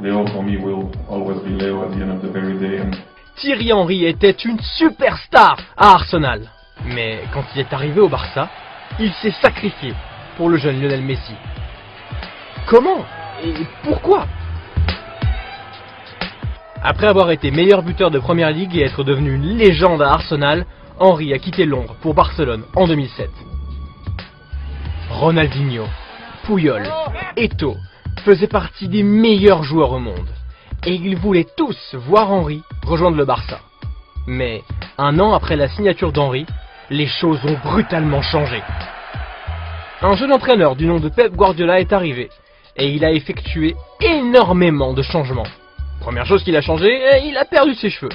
Leo for me will always be Leo at the end of the very day. Thierry Henry était une superstar à Arsenal. Mais quand il est arrivé au Barça, il s'est sacrifié pour le jeune Lionel Messi. Comment et pourquoi? Après avoir été meilleur buteur de Première Ligue et être devenu une légende à Arsenal, Henry a quitté Londres pour Barcelone en 2007. Ronaldinho, Puyol, Eto'o faisaient partie des meilleurs joueurs au monde. Et ils voulaient tous voir Henry rejoindre le Barça. Mais un an après la signature d'Henry, les choses ont brutalement changé. Un jeune entraîneur du nom de Pep Guardiola est arrivé et il a effectué énormément de changements. Première chose qu'il a changé, il a perdu ses cheveux.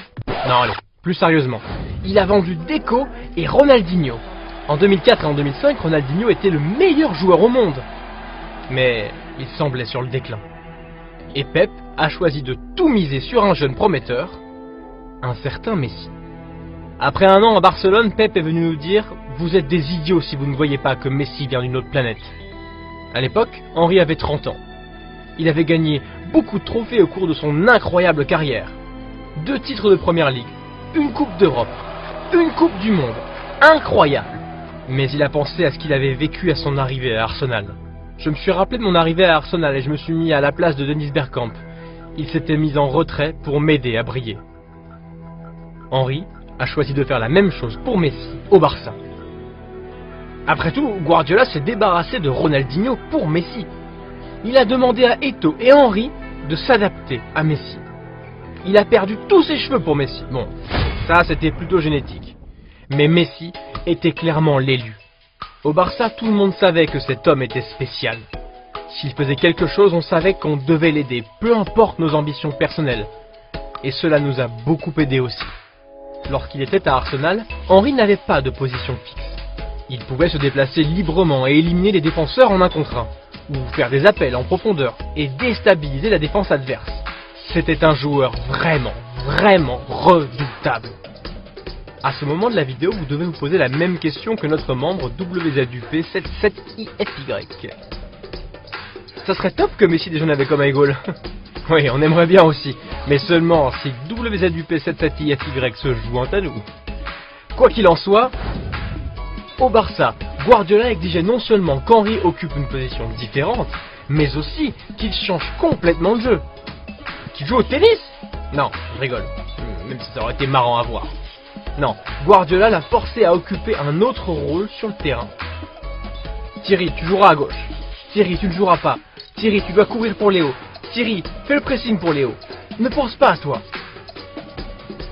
Non allez, plus sérieusement, il a vendu Deco et Ronaldinho. En 2004 et en 2005, Ronaldinho était le meilleur joueur au monde. Mais il semblait sur le déclin. Et Pep a choisi de tout miser sur un jeune prometteur, un certain Messi. Après un an à Barcelone, Pep est venu nous dire « Vous êtes des idiots si vous ne voyez pas que Messi vient d'une autre planète ». À l'époque, Henry avait 30 ans. Il avait gagné beaucoup de trophées au cours de son incroyable carrière. 2 titres de Première Ligue, une Coupe d'Europe, une Coupe du Monde. Incroyable! Mais il a pensé à ce qu'il avait vécu à son arrivée à Arsenal. Je me suis rappelé de mon arrivée à Arsenal et je me suis mis à la place de Dennis Bergkamp. Il s'était mis en retrait pour m'aider à briller. Henry a choisi de faire la même chose pour Messi au Barça. Après tout, Guardiola s'est débarrassé de Ronaldinho pour Messi. Il a demandé à Eto'o et Henry de s'adapter à Messi. Il a perdu tous ses cheveux pour Messi. Bon, ça c'était plutôt génétique. Mais Messi était clairement l'élu. Au Barça, tout le monde savait que cet homme était spécial. S'il faisait quelque chose, on savait qu'on devait l'aider, peu importe nos ambitions personnelles. Et cela nous a beaucoup aidé aussi. Lorsqu'il était à Arsenal, Henry n'avait pas de position fixe. Il pouvait se déplacer librement et éliminer les défenseurs en 1 contre 1, ou faire des appels en profondeur et déstabiliser la défense adverse. C'était un joueur vraiment redoutable. À ce moment de la vidéo, vous devez vous poser la même question que notre membre WZUP77IFY. Ça serait top que Messi déjeune avec Homme Goal. Oui, on aimerait bien aussi, mais seulement si WZUP77IFY se joint à nous. Quoi qu'il en soit, au Barça, Guardiola exigeait non seulement qu'Henry occupe une position différente, mais aussi qu'il change complètement de jeu. Qu'il joue au tennis? Non, je rigole, même si ça aurait été marrant à voir. Non, Guardiola l'a forcé à occuper un autre rôle sur le terrain. Thierry, tu joueras à gauche. Thierry, tu ne joueras pas. Thierry, tu dois courir pour Léo. Thierry, fais le pressing pour Léo. Ne pense pas à toi.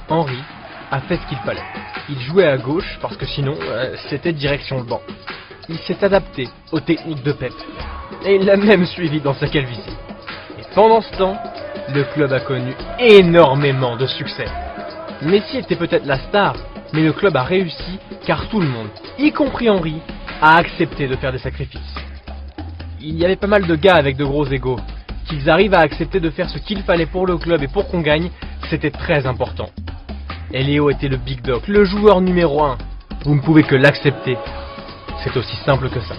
Henry a fait ce qu'il fallait. Il jouait à gauche parce que sinon, c'était direction le banc. Il s'est adapté aux techniques de Pep. Et il l'a même suivi dans sa calvitie. Et pendant ce temps, le club a connu énormément de succès. Messi était peut-être la star, mais le club a réussi car tout le monde, y compris Henry, a accepté de faire des sacrifices. Il y avait pas mal de gars avec de gros égos. Qu'ils arrivent à accepter de faire ce qu'il fallait pour le club et pour qu'on gagne, c'était très important. Et Léo était le big dog, le joueur numéro 1. Vous ne pouvez que l'accepter. C'est aussi simple que ça.